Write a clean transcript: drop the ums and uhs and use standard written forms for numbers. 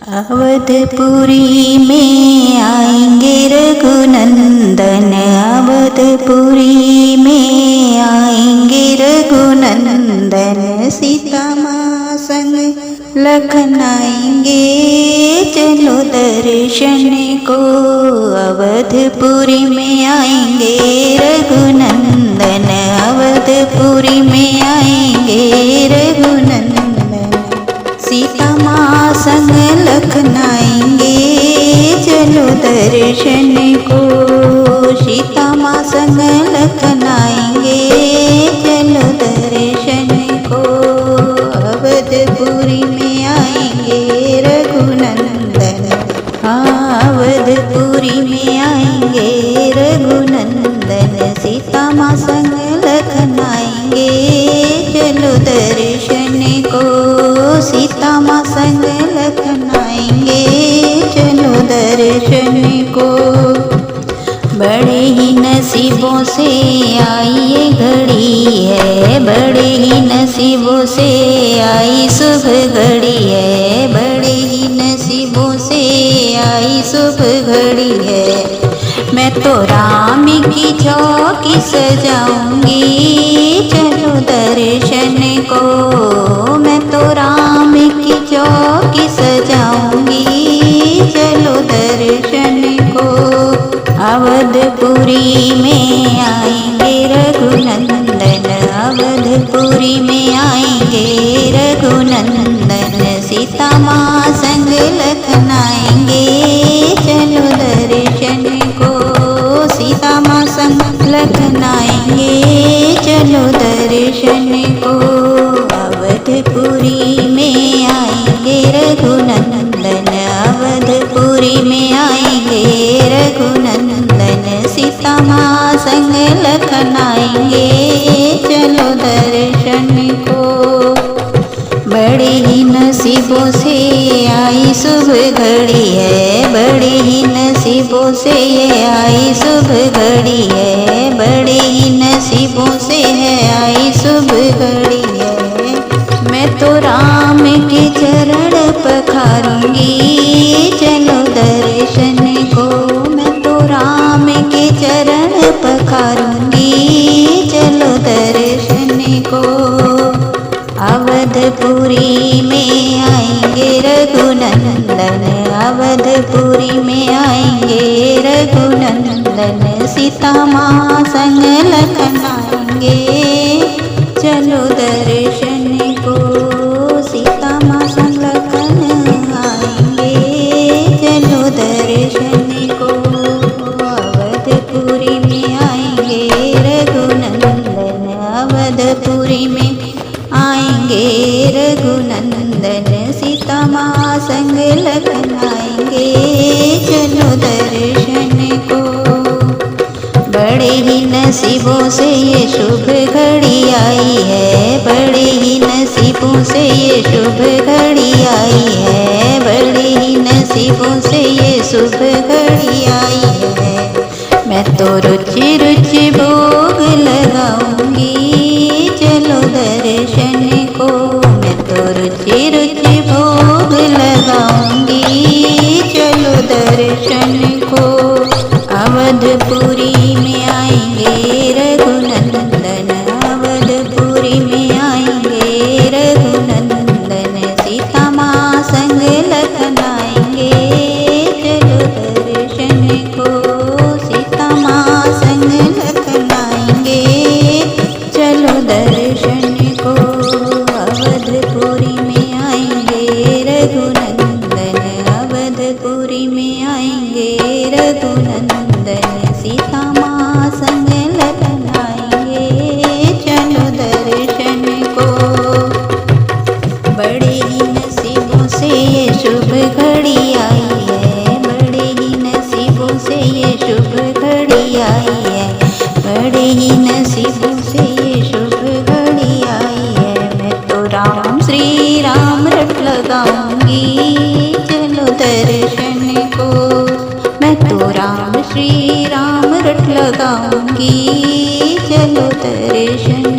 अवधपुरी में आएंगे रघुनंदन, अवधपुरी में आएंगे रघुनंदन। सीता माँ संग लखन आएंगे, चलो दर्शन को। अवधपुरी में आएंगे रघुनंदन, अवधपुरी में आएंगे रघुनंदन। सीता माँ संग लखन आएंगे, चलो दर्शन को। सीता माँ संग लखन आएंगे, चलो दर्शन को। अवधपुरी में आएंगे रघुनंदन, हाँ अवधपुरी में आएंगे रघुनंदन। सीता माँ संग लखन आएंगे, चलो दर्शन को। सीता माँ संग लखन आएंगे, चलो दर्शन को। बड़े ही नसीबों से आई ये घड़ी है, बड़े ही नसीबों से आई शुभ घड़ी है, बड़े ही नसीबों से आई शुभ घड़ी है। मैं तो राम की चौकी सजाऊंगी, चलो दर्शन को। मैं तो राम की चौकी सजाऊंगी, चलो दर्शन को। अवधपुरी में आएंगे रघुनंदन, अवधपुरी में आएंगे रघुनंदन। सीता माँ संग लखन आएंगे, चलो दर्शन को। सीता माँ संग लखन आएंगे, चलो दर्शन को। अवधपुरी में आएंगे रघुनंदन, अवधपुरी में आएंगे रघुनंदन। सीता माँ संग लखन आएंगे, चलो दर्शन को। बड़े ही नसीबों से आई शुभ घड़ी है, बड़े ही नसीबों से ये आई शुभ घड़ी है, बड़े ही नसीबों से है आई शुभ घड़ी है। मैं तो राम के चरण पखारूंगी, चलो दर्शन को। मैं तो राम के चरण पखारूंगी, चलो दर्शन को। अवधपुरी में आएंगे रघुनंदन, अवधपुरी में आएंगे रघुनंदन। सीता माँ संग लखन आएंगे, चलो दर्शन को। सीता माँ संग लखन आएंगे, चलो दर्शन को। अवधपुरी में आएंगे रघुनंदन, अवधपुरी में आएंगे रघुनंदन। सीता माँ संग लखन आएंगे, चलो दर्शन को। बड़े ही नसीबों से ये शुभ घड़ी आई है, बड़े ही नसीबों से ये शुभ घड़ी आई है, बड़े ही नसीबों से ये शुभ घड़ी आई है। मैं तो रुचि रुचि भोग लगाऊंगी, चलो दर्शन को। मैं तो रुचि रुचि भोग लगाऊंगी, चलो दर्शन को। अवधपुरी में आएंगे रघुनंदन, अवधपुरी में आएंगे रघुनंदन। सीता माँ संग लखन आएंगे, चलो दर्शन को। सीता माँ संग लखन आएंगे, चलो दर्शन को। अवधपुरी में आएंगे रघुनंदन, अवधपुरी में आएंगे रघुनंदन। सीता माँ संग लखन आएंगे, चलो दर्शन को। बड़े ही नसीबों से ये शुभ घड़ी आई है, बड़े ही नसीबों से ये शुभ घड़ी आई है, बड़े ही नसीबों से ये शुभ घड़ी आई है। मैं तो राम श्री राम रट लगाऊंगी, चलो दर्शन को। मैं तो राम श्री राम रट लगाऊंगी, चलो दर्शन